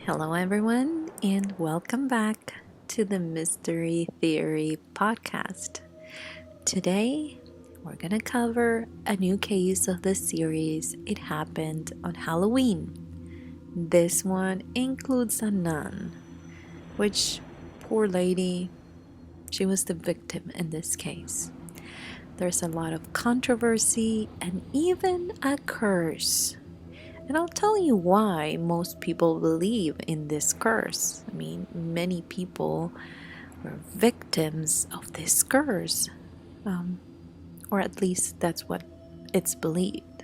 Hello, everyone, and welcome back to the Mystery Theory podcast. Today, we're going to cover a new case of the series. It happened on Halloween. This one includes a nun, which, poor lady, she was the victim in this case. There's a lot of controversy and even a curse. And I'll tell you why most people believe in this curse. I mean, many people were victims of this curse, um, or at least that's what it's believed.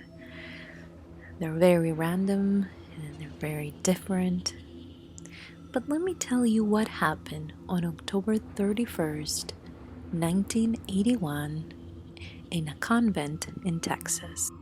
They're very random and they're very different. But let me tell you what happened on October 31st, 1981, in a convent in Texas.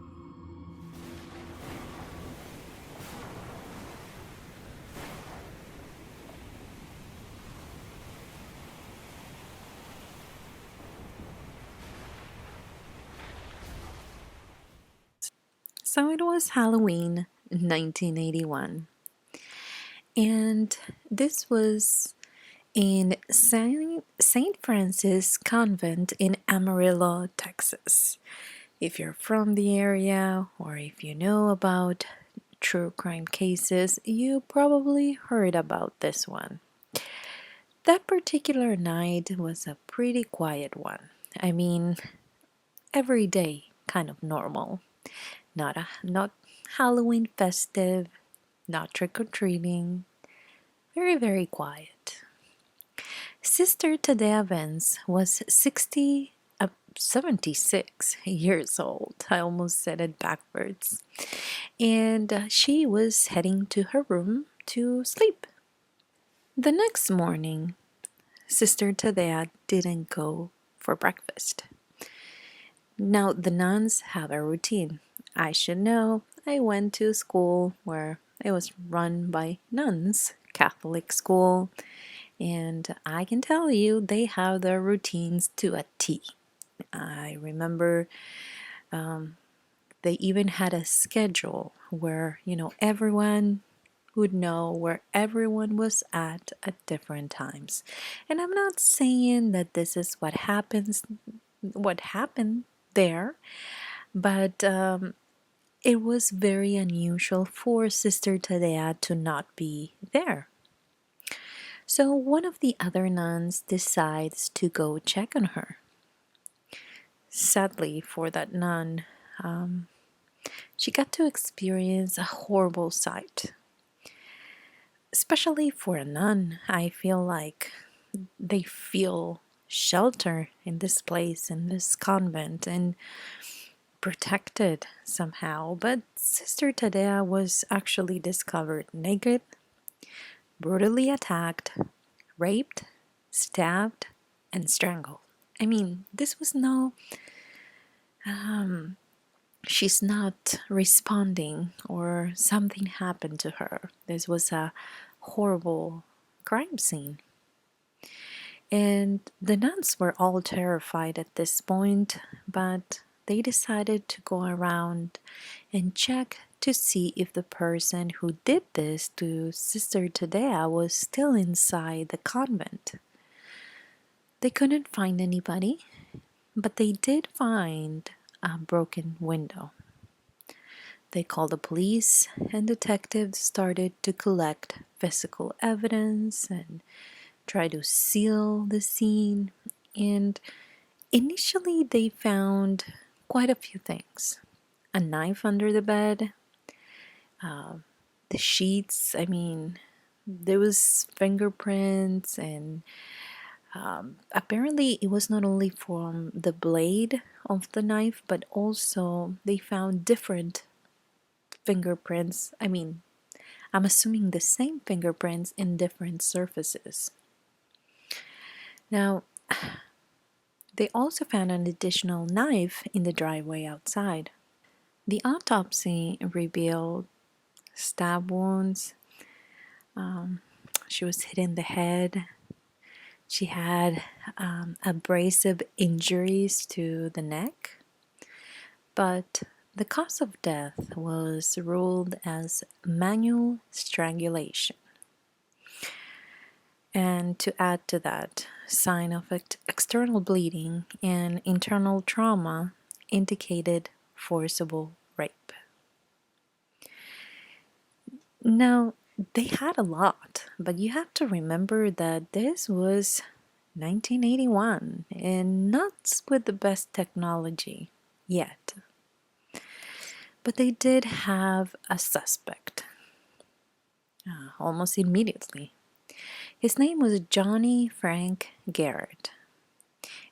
So it was Halloween 1981. And this was in Saint Francis Convent in Amarillo, Texas. If you're from the area or if you know about true crime cases, you probably heard about this one. That particular night was a pretty quiet one. I mean, every day kind of normal. Not Halloween festive, not trick or treating. Very, very quiet. Sister Tadea Benz was 76 years old. I almost said it backwards. And she was heading to her room to sleep. The next morning, Sister Tadea didn't go for breakfast. Now, the nuns have a routine. I should know. I went to school where it was run by nuns, Catholic school, and I can tell you they have their routines to a T. I remember they even had a schedule where, everyone would know where everyone was at different times. And I'm not saying that this is what happened there, but it was very unusual for Sister Tadea to not be there. So one of the other nuns decides to go check on her. Sadly for that nun, she got to experience a horrible sight. Especially for a nun, I feel like they feel shelter in this place, in this convent, and protected somehow. But Sister Tadea was actually discovered naked, brutally attacked, raped, stabbed, and strangled. I mean, this was no she's not responding or something happened to her. This was a horrible crime scene. And the nuns were all terrified at this point, but they decided to go around and check to see if the person who did this to Sister Tadea was still inside the convent. They couldn't find anybody, but they did find a broken window. They called the police, and detectives started to collect physical evidence and try to seal the scene. And initially, they found quite a few things: a knife under the bed, the sheets. I mean, there was fingerprints, and apparently, it was not only from the blade of the knife, but also they found different fingerprints. I mean, I'm assuming the same fingerprints in different surfaces. Now, they also found an additional knife in the driveway outside. The autopsy revealed stab wounds. She was hit in the head. She had abrasive injuries to the neck. But the cause of death was ruled as manual strangulation. And to add to that, sign of external bleeding and internal trauma indicated forcible rape. Now, they had a lot, but you have to remember that this was 1981 and not with the best technology yet. But they did have a suspect almost immediately. His name was Johnny Frank Garrett,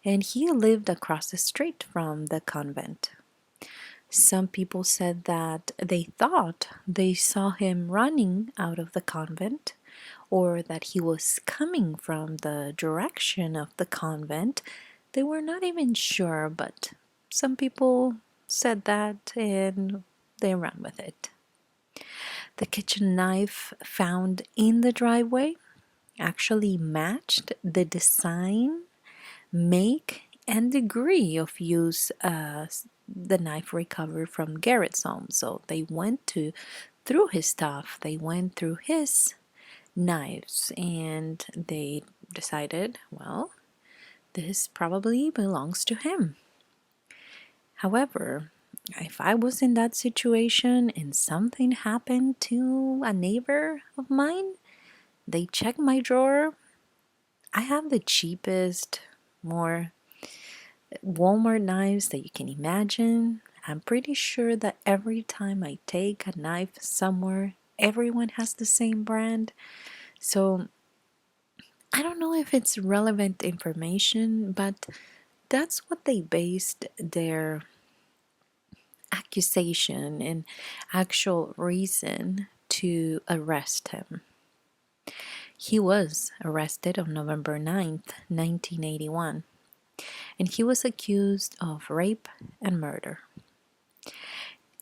and he lived across the street from the convent. Some people said that they thought they saw him running out of the convent or that he was coming from the direction of the convent. They were not even sure, but some people said that and they ran with it. The kitchen knife found in the driveway actually matched the design, make, and degree of use the knife recovered from Garrett's home. So they went through his stuff, they went through his knives, and they decided, well, this probably belongs to him. However, if I was in that situation and something happened to a neighbor of mine, they check my drawer. I have the cheapest, more Walmart knives that you can imagine. I'm pretty sure that every time I take a knife somewhere, everyone has the same brand. So I don't know if it's relevant information, but that's what they based their accusation and actual reason to arrest him. He was arrested on November 9th, 1981, and he was accused of rape and murder.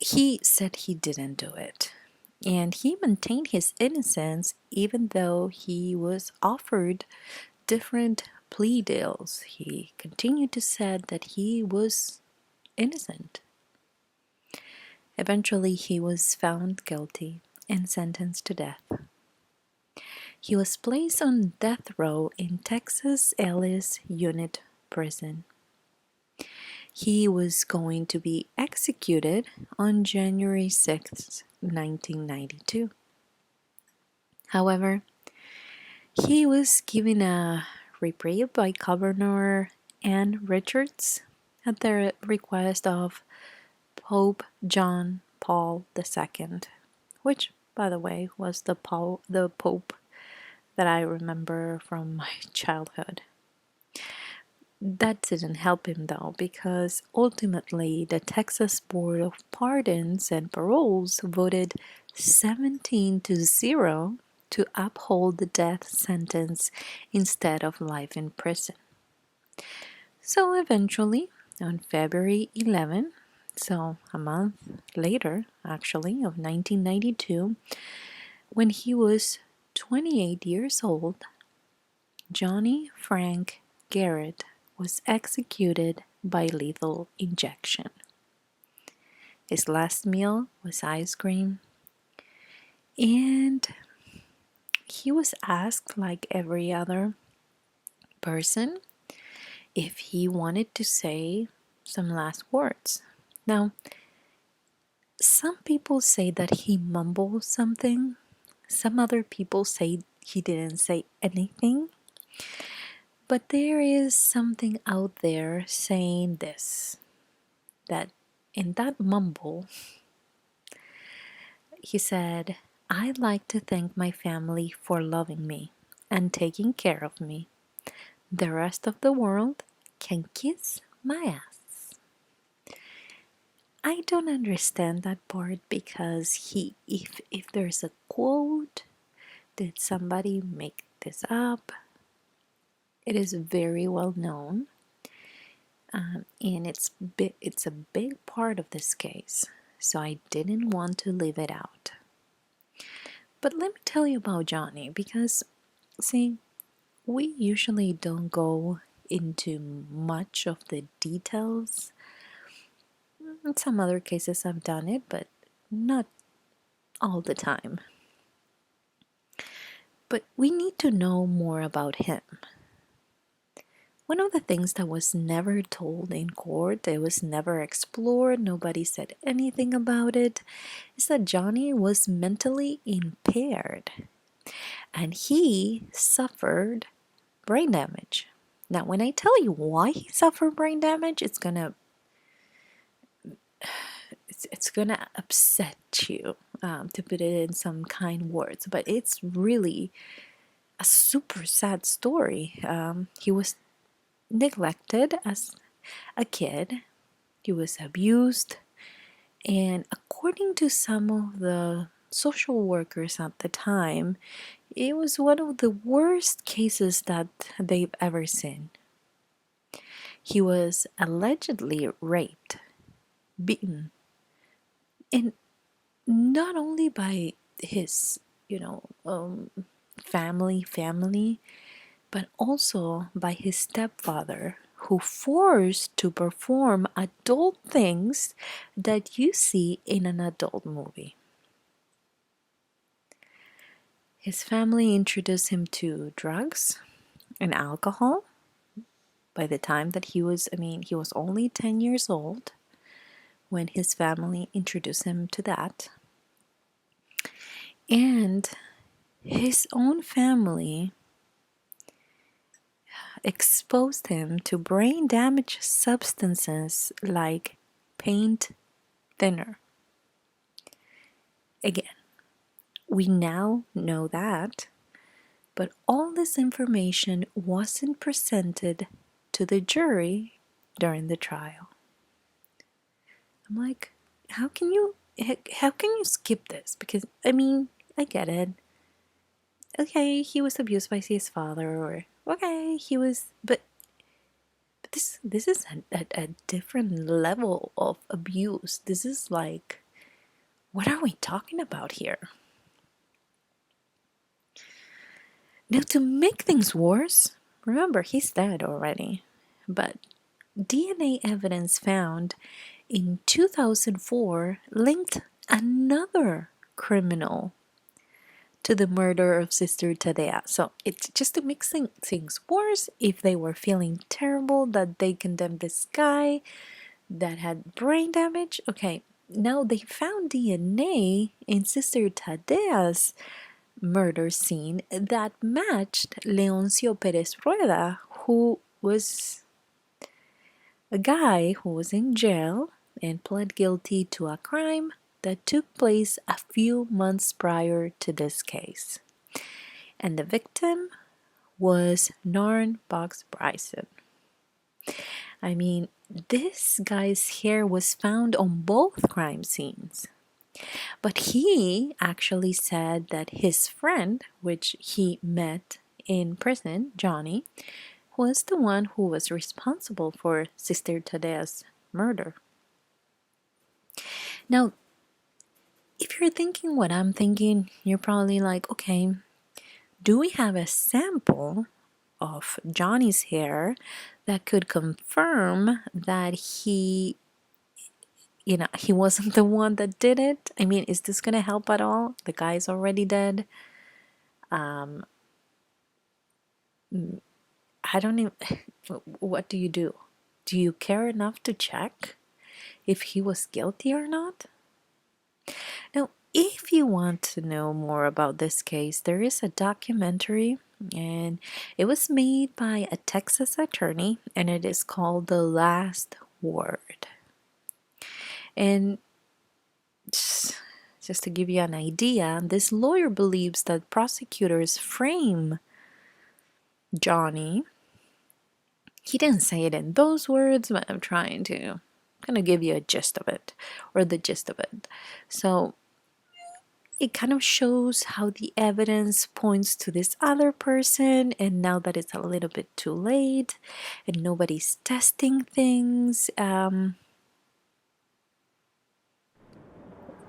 He said he didn't do it, and he maintained his innocence even though he was offered different plea deals. He continued to say that he was innocent. Eventually, he was found guilty and sentenced to death. He was placed on death row in Texas Ellis Unit Prison. He was going to be executed on January 6, 1992. However, he was given a reprieve by Governor Ann Richards at the request of Pope John Paul II, which, by the way, was the Pope that I remember from my childhood. That didn't help him though, because ultimately the Texas Board of Pardons and Paroles voted 17-0 to uphold the death sentence instead of life in prison. So eventually, on February 11, so a month later actually, of 1992, when he was 28 years old, Johnny Frank Garrett was executed by lethal injection. His last meal was ice cream, and he was asked, like every other person, if he wanted to say some last words. Now, some people say that he mumbled something. Some other people say he didn't say anything. But there is something out there saying this, that in that mumble, he said, "I'd like to thank my family for loving me and taking care of me. The rest of the world can kiss my ass." I don't understand that part because if there's a quote, did somebody make this up? It is very well known, and it's a big part of this case, so I didn't want to leave it out. But let me tell you about Johnny, because see, we usually don't go into much of the details. In some other cases I've done it, but not all the time. But we need to know more about him. One of the things that was never told in court, it was never explored, nobody said anything about it, is that Johnny was mentally impaired and he suffered brain damage. Now, when I tell you why he suffered brain damage, it's gonna upset you, to put it in some kind words, but it's really a super sad story. He was neglected as a kid. He was abused, and according to some of the social workers at the time, it was one of the worst cases that they've ever seen. He was allegedly raped, beaten, and not only by his, you know, family, but also by his stepfather, who forced to perform adult things that you see in an adult movie. His family introduced him to drugs and alcohol. By the time that he was only 10 years old when his family introduced him to that. And his own family exposed him to brain damage substances like paint thinner. Again, we now know that, but all this information wasn't presented to the jury during the trial. I'm like, how can you skip this? Because I get it. Okay, he was abused by his father, or okay, he was, but this is a different level of abuse. This is like, what are we talking about here? Now, to make things worse, remember, he's dead already. But DNA evidence found in 2004 linked another criminal to the murder of Sister Tadea. So it's just to make things worse. If they were feeling terrible that they condemned this guy that had brain damage, okay, now they found DNA in Sister Tadea's murder scene that matched Leoncio Perez Rueda, who was a guy who was in jail and pled guilty to a crime that took place a few months prior to this case. And the victim was Narnie Cox Bryson. This guy's hair was found on both crime scenes. But he actually said that his friend, which he met in prison, Johnny, was the one who was responsible for Sister Tadea's murder. Now, if you're thinking what I'm thinking, you're probably like, okay, do we have a sample of Johnny's hair that could confirm that he wasn't the one that did it? Is this going to help at all? The guy's already dead. I don't even, what do you do? Do you care enough to check if he was guilty or not? Now, if you want to know more about this case, there is a documentary, and it was made by a Texas attorney, and it is called The Last Word. And just to give you an idea, this lawyer believes that prosecutors frame Johnny. He didn't say it in those words, but I'm trying to kind of give you a gist of it, or the gist of it. So it kind of shows how the evidence points to this other person, and now that it's a little bit too late and nobody's testing things,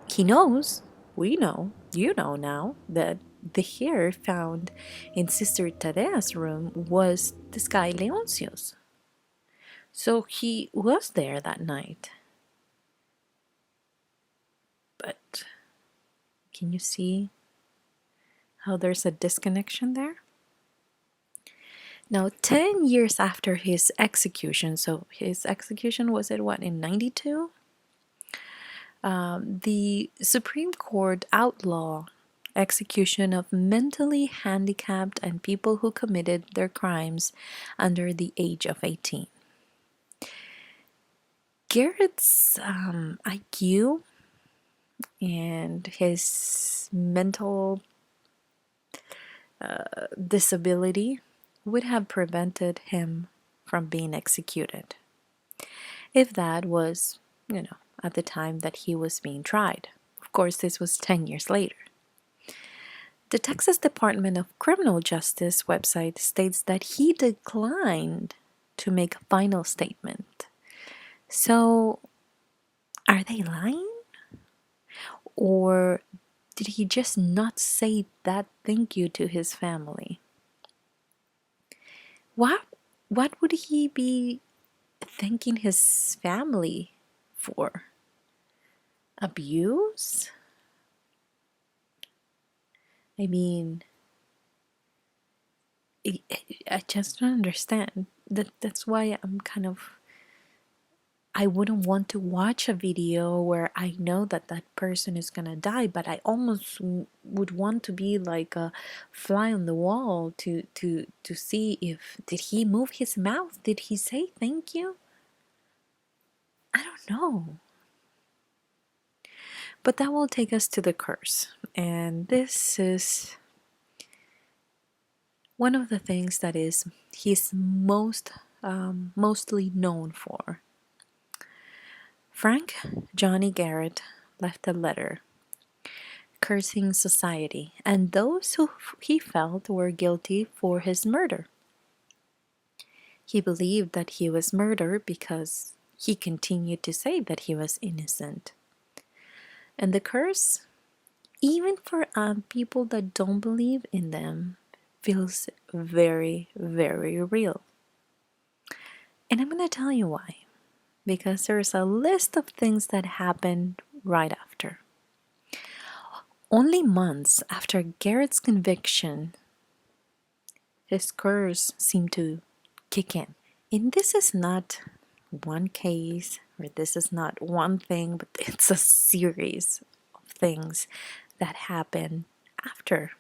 he knows, we know, you know now, that the hair found in Sister Tadea's room was this guy Leoncio's. So he was there that night. But can you see how there's a disconnection there. Now, 10 years after his execution, so his execution was at what, in 92? The Supreme Court outlawed execution of mentally handicapped and people who committed their crimes under the age of 18. Garrett's IQ and his mental disability would have prevented him from being executed if that was, at the time that he was being tried. Of course, this was 10 years later. The Texas Department of Criminal Justice website states that he declined to make a final statement. So, are they lying? Or did he just not say that thank you to his family? What would he be thanking his family for? Abuse? I mean, I just don't understand. That's why I wouldn't want to watch a video where I know that that person is gonna die, but I almost would want to be like a fly on the wall to see if did he move his mouth? Did he say thank you? I don't know. But that will take us to the curse, and this is one of the things that is he's mostly known for. Frank Johnny Garrett left a letter cursing society and those who he felt were guilty for his murder. He believed that he was murdered because he continued to say that he was innocent. And the curse, even for people that don't believe in them, feels very, very real. And I'm going to tell you why. Because there's a list of things that happened right after. Only months after Garrett's conviction, his curse seemed to kick in. And this is not one case, or this is not one thing, but it's a series of things that happened after.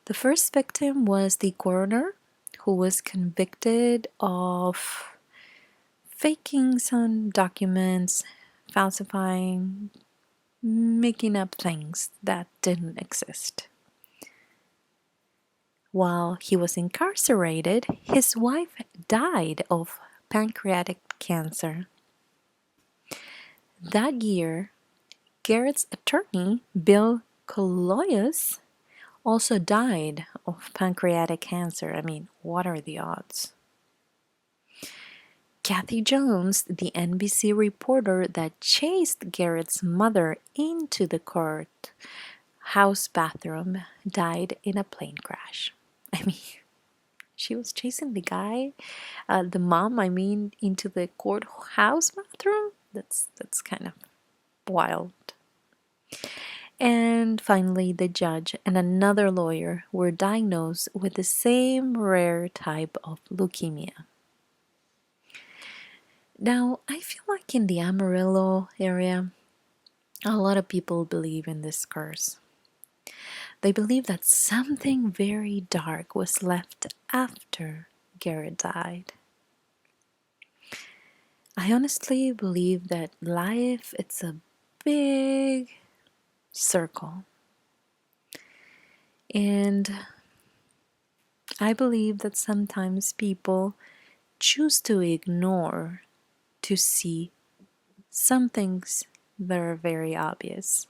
The first victim was the coroner, who was convicted of faking some documents, falsifying, making up things that didn't exist. While he was incarcerated, his wife died of pancreatic cancer. That year, Garrett's attorney, Bill Coloyes, also died of pancreatic cancer. I mean, what are the odds? Kathy Jones, the NBC reporter that chased Garrett's mother into the courthouse bathroom, died in a plane crash. I mean, she was chasing the guy, the mom, into the courthouse bathroom. That's kind of wild. And finally, the judge and another lawyer were diagnosed with the same rare type of leukemia. Now, I feel like in the Amarillo area, a lot of people believe in this curse. They believe that something very dark was left after Garrett died. I honestly believe that life, it's a big circle. And I believe that sometimes people choose to ignore to see some things that are very obvious.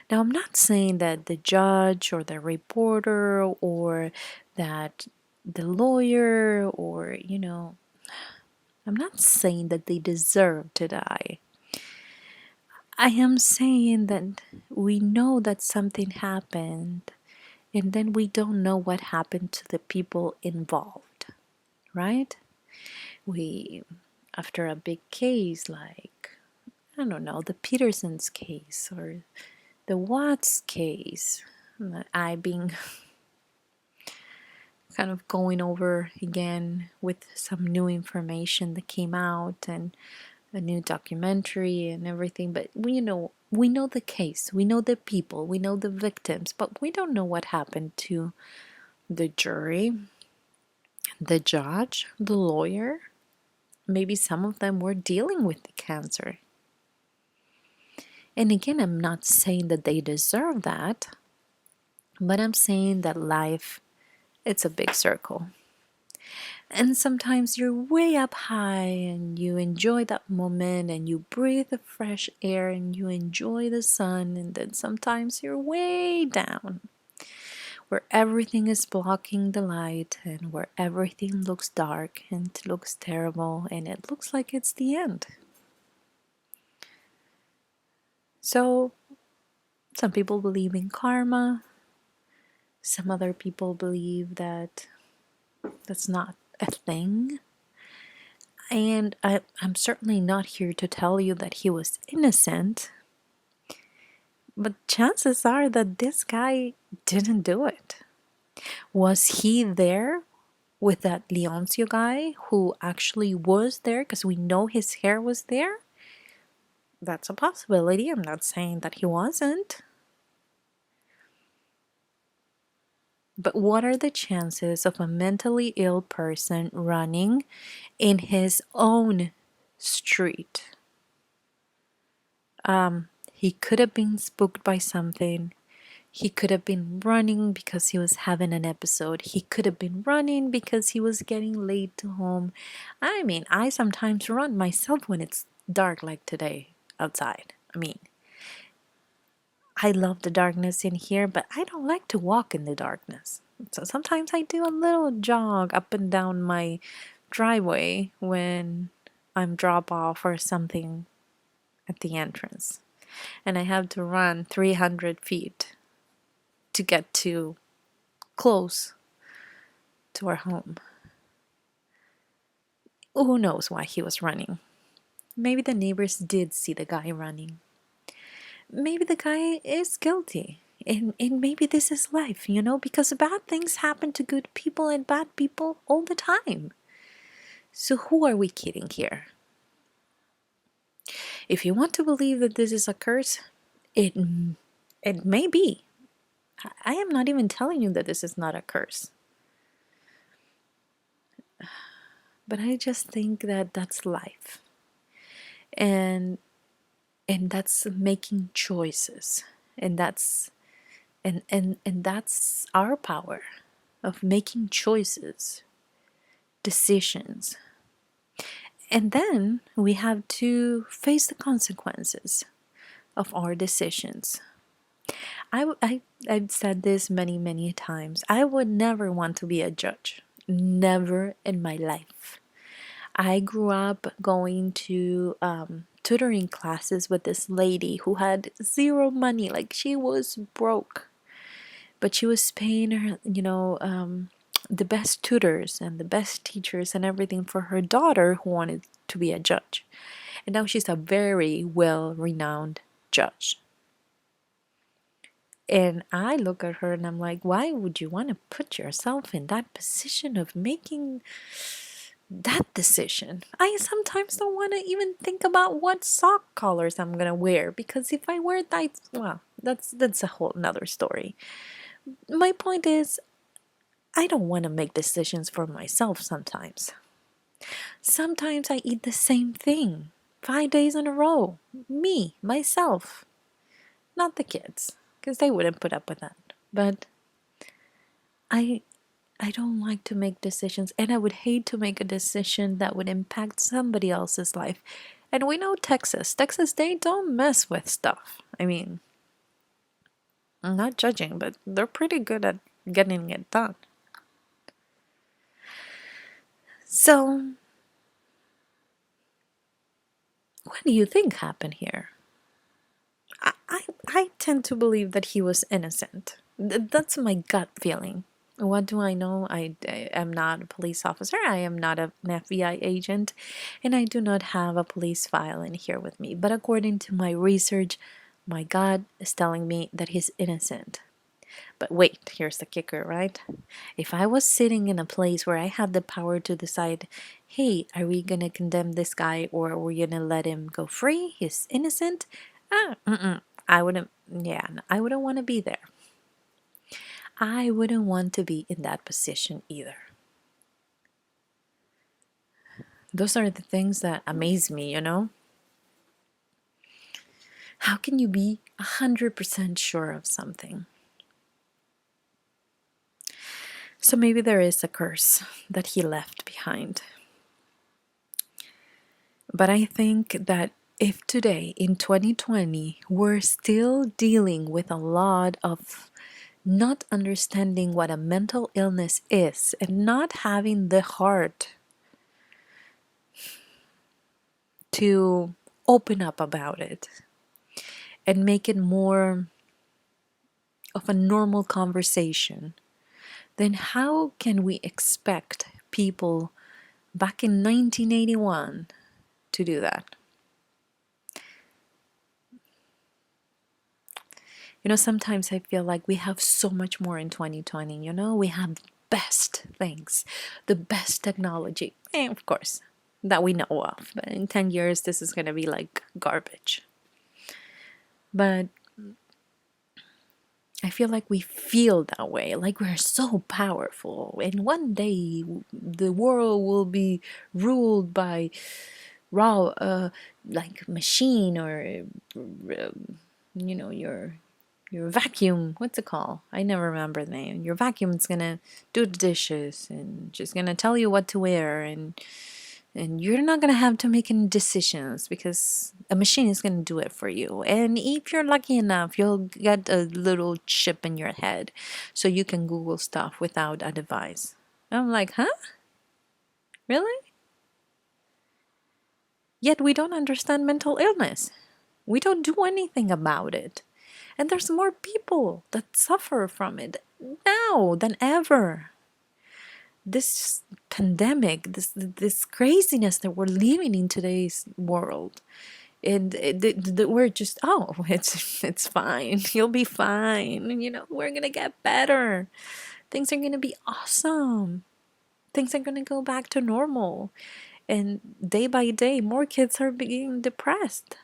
Now, I'm not saying that the judge or the reporter or that the lawyer or, I'm not saying that they deserve to die. I am saying that we know that something happened and then we don't know what happened to the people involved, right? After a big case like, I don't know, the Peterson's case or the Watts case that I've been kind of going over again with some new information that came out and a new documentary and everything. But we know the case, we know the people, we know the victims, but we don't know what happened to the jury, the judge, the lawyer. Maybe some of them were dealing with the cancer. And again, I'm not saying that they deserve that, but I'm saying that life, it's a big circle. And sometimes you're way up high and you enjoy that moment and you breathe the fresh air and you enjoy the sun. And then sometimes you're way down where everything is blocking the light and where everything looks dark and looks terrible and it looks like it's the end. So some people believe in karma. Some other people believe that that's not a thing. And I'm certainly not here to tell you that he was innocent. But chances are that this guy didn't do it. Was he there with that Leoncio guy who actually was there because we know his hair was there? That's a possibility. I'm not saying that he wasn't. But what are the chances of a mentally ill person running in his own street? He could have been spooked by something. He could have been running because he was having an episode. He could have been running because he was getting late to home. I mean, I sometimes run myself when it's dark like today outside. I mean, I love the darkness in here, but I don't like to walk in the darkness. So sometimes I do a little jog up and down my driveway when I'm drop off or something at the entrance. And I have to run 300 feet to get to close to our home. Who knows why he was running? Maybe the neighbors did see the guy running. Maybe the guy is guilty. And maybe this is life, because bad things happen to good people and bad people all the time. So who are we kidding here? If you want to believe that this is a curse, it may be. I am not even telling you that this is not a curse. But I just think that that's life. And that's making choices. And that's that's our power of making choices, decisions. And then we have to face the consequences of our decisions. I've said this many times. I would never want to be a judge. Never in my life. I grew up going to tutoring classes with this lady who had zero money. Like, she was broke. But she was paying her, the best tutors and the best teachers and everything for her daughter who wanted to be a judge. And now she's a very well-renowned judge. And I look at her and I'm like, why would you want to put yourself in that position of making that decision? I sometimes don't want to even think about what sock colors I'm going to wear, because if I wear that, well, that's a whole nother story. My point is, I don't want to make decisions for myself sometimes. Sometimes I eat the same thing 5 days in a row. Me, myself. Not the kids, because they wouldn't put up with that. But I don't like to make decisions, and I would hate to make a decision that would impact somebody else's life. And we know Texas, they don't mess with stuff. I mean, I'm not judging, but they're pretty good at getting it done. So, what do you think happened here? I tend to believe that he was innocent. That's my gut feeling. What do I know? I am not a police officer. I am not an FBI agent. And I do not have a police file in here with me. But according to my research, My God is telling me that he's innocent. But wait, here's the kicker, right? If I was sitting in a place where I had the power to decide, hey, are we gonna condemn this guy or are we gonna let him go free? He's innocent. I wouldn't, yeah, I wouldn't want to be there. I wouldn't want to be in that position either. Those are the things that amaze me, you know? How can you be 100% sure of something? So maybe there is a curse that he left behind. But I think that if today, in 2020, we're still dealing with a lot of not understanding what a mental illness is and not having the heart to open up about it and make it more of a normal conversation, then how can we expect people back in 1981 to do that? You know, sometimes I feel like we have so much more in 2020, you know? We have the best things, the best technology, and of course, that we know of. But in 10 years, this is going to be like garbage. But I feel like we feel that way, like we're so powerful, and one day the world will be ruled by raw, like machine or, you know, your vacuum. What's it called? I never remember the name. Your vacuum's gonna do the dishes and just gonna tell you what to wear, and you're not going to have to make any decisions because a machine is going to do it for you. And if you're lucky enough, you'll get a little chip in your head so you can Google stuff without a device. I'm like, huh? Really? Yet we don't understand mental illness. We don't do anything about it. And there's more people that suffer from it now than ever. This pandemic, this craziness that we're living in today's world, and we're just, oh, it's fine, you'll be fine, you know, we're gonna get better, things are gonna be awesome, things are gonna go back to normal. And day by day more kids are being depressed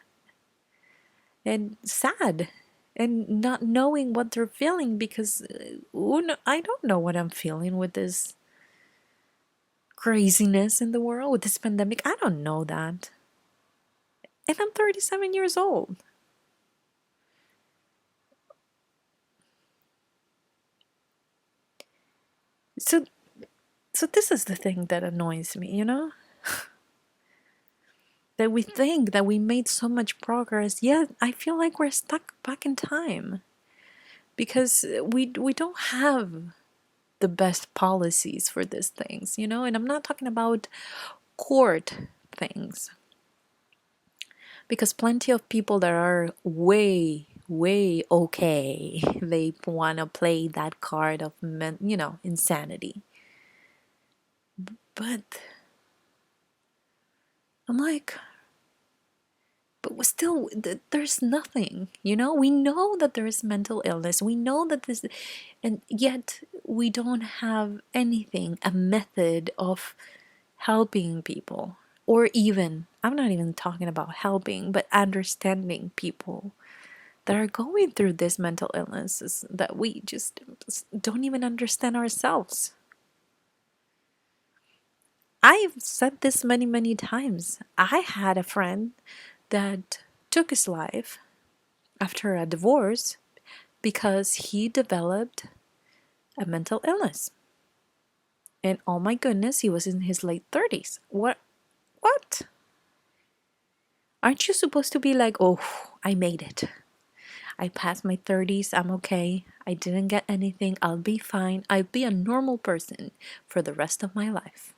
and sad and not knowing what they're feeling because I don't know what I'm feeling with this craziness in the world, with this pandemic. I don't know that. And I'm 37 years old. So so this is the thing that annoys me, you know? That we think that we made so much progress, yet I feel like we're stuck back in time because we don't have the best policies for these things, you know? And I'm not talking about court things. Because plenty of people that are way okay, they want to play that card of you know, insanity. But I'm like, but we still, there's nothing, you know? We know that there is mental illness. We know that this, and yet we don't have anything, a method of helping people. Or even, I'm not even talking about helping, but understanding people that are going through this mental illnesses that we just don't even understand ourselves. I've said this many times. I had a friend that took his life after a divorce because he developed a mental illness. And oh my goodness, he was in his late 30s. What? Aren't you supposed to be like, oh, I made it. I passed my 30s, I'm okay. I didn't get anything, I'll be fine. I'll be a normal person for the rest of my life.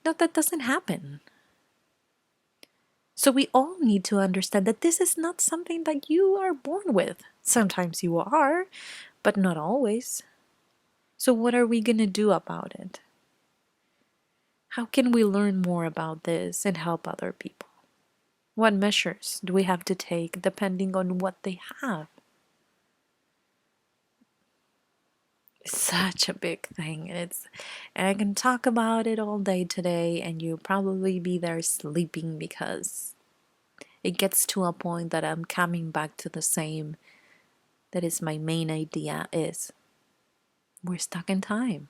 No, that doesn't happen. So we all need to understand that this is not something that you are born with. Sometimes you are, but not always. So what are we going to do about it? How can we learn more about this and help other people? What measures do we have to take depending on what they have? It's such a big thing. And I can talk about it all day today, and you'll probably be there sleeping because it gets to a point that I'm coming back to the same. That is my main idea is we're stuck in time.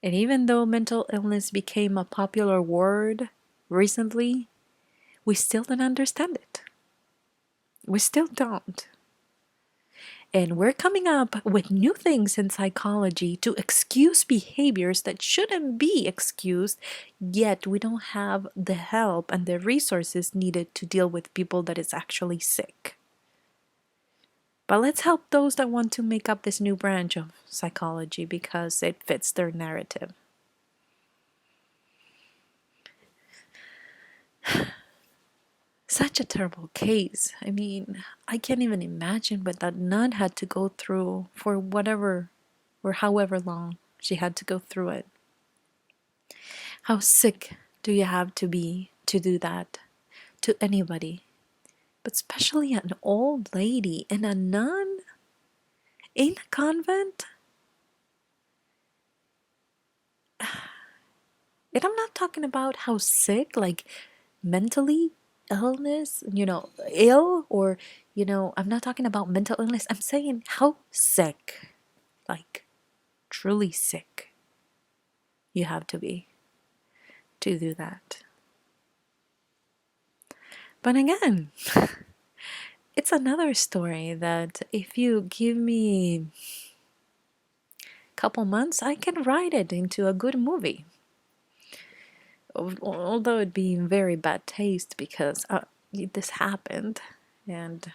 And even though mental illness became a popular word recently, we still don't understand it. We still don't. And we're coming up with new things in psychology to excuse behaviors that shouldn't be excused, yet we don't have the help and the resources needed to deal with people that is actually sick. But let's help those that want to make up this new branch of psychology because it fits their narrative. Such a terrible case. I mean, I can't even imagine what that nun had to go through for whatever or however long she had to go through it. How sick do you have to be to do that to anybody? But especially an old lady and a nun in a convent? And I'm not talking about how sick, like mentally illness, ill, or, I'm not talking about mental illness. I'm saying how sick, like truly sick, you have to be to do that. But again, it's another story that if you give me a couple months, I can write it into a good movie. Although it'd be in very bad taste because this happened. But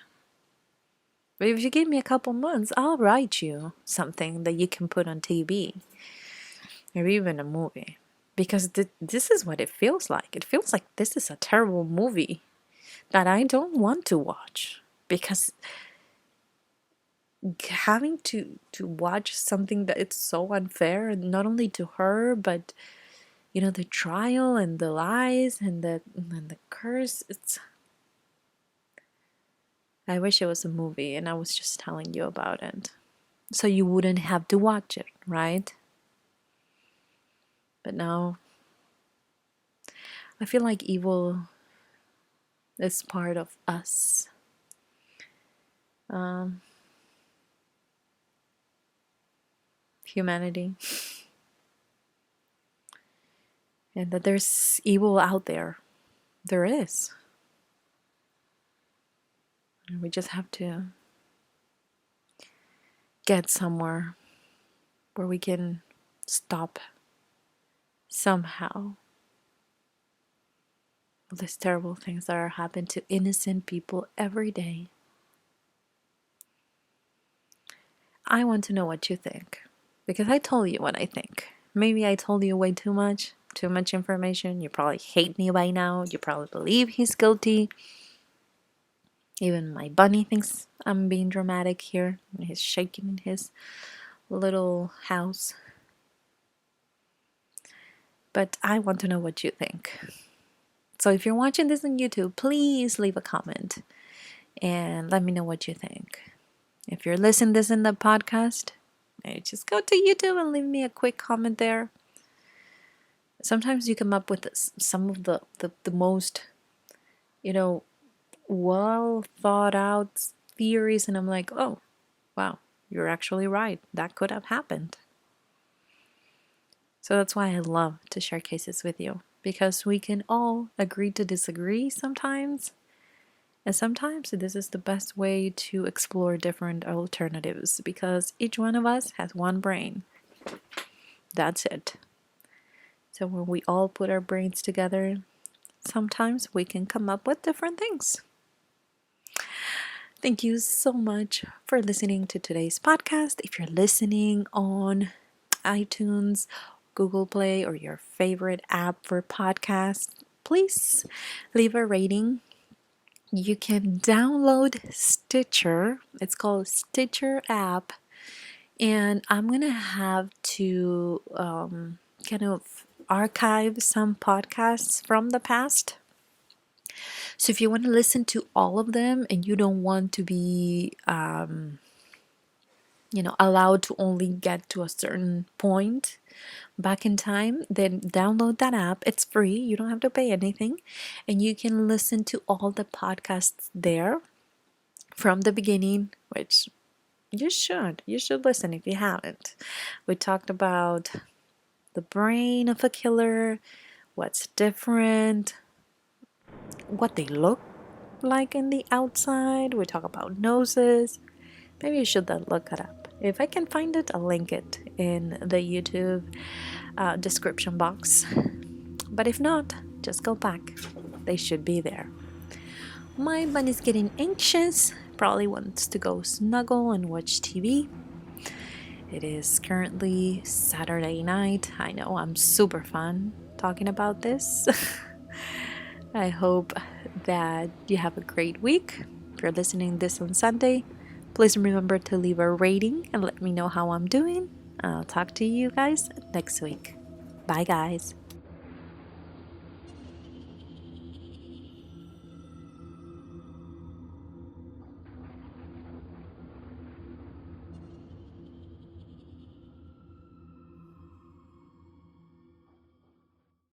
if you give me a couple months, I'll write you something that you can put on TV or even a movie. Because this is what it feels like. It feels like this is a terrible movie that I don't want to watch. Because having to watch something that it's so unfair, not only to her, but the trial and the lies and the curse, I wish it was a movie and I was just telling you about it. So you wouldn't have to watch it, right? But now I feel like evil is part of us. Humanity. And that there's evil out there. There is. And we just have to get somewhere where we can stop somehow these terrible things that are happening to innocent people every day. I want to know what you think, because I told you what I think. Maybe I told you way too much information. You probably hate me by now. You probably believe he's guilty. Even my bunny thinks I'm being dramatic here. He's shaking in his little house. But I want to know what you think. So if you're watching this on YouTube, please leave a comment and let me know what you think. If you're listening to this in the podcast, just go to YouTube and leave me a quick comment there. Sometimes you come up with some of the most, well thought out theories, and I'm like, oh, wow, you're actually right. That could have happened. So that's why I love to share cases with you, because we can all agree to disagree sometimes. And sometimes this is the best way to explore different alternatives, because each one of us has one brain. That's it. So when we all put our brains together, sometimes we can come up with different things. Thank you so much for listening to today's podcast. If you're listening on iTunes, Google Play, or your favorite app for podcasts, please leave a rating. You can download Stitcher. It's called Stitcher app. And I'm going to have to kind of archive some podcasts from the past. So if you want to listen to all of them and you don't want to be allowed to only get to a certain point back in time, then download that app. It's free, you don't have to pay anything, and you can listen to all the podcasts there from the beginning, which you should listen if you haven't. We talked about the brain of a killer, what's different, what they look like in the outside. We talk about noses. Maybe you should then look it up. If I can find it, I'll link it in the YouTube description box. But if not, just go back. They should be there. My bunny's getting anxious, probably wants to go snuggle and watch TV. It is currently Saturday night. I know, I'm super fun talking about this. I hope that you have a great week. If you're listening this on Sunday, please remember to leave a rating and let me know how I'm doing. I'll talk to you guys next week. Bye, guys.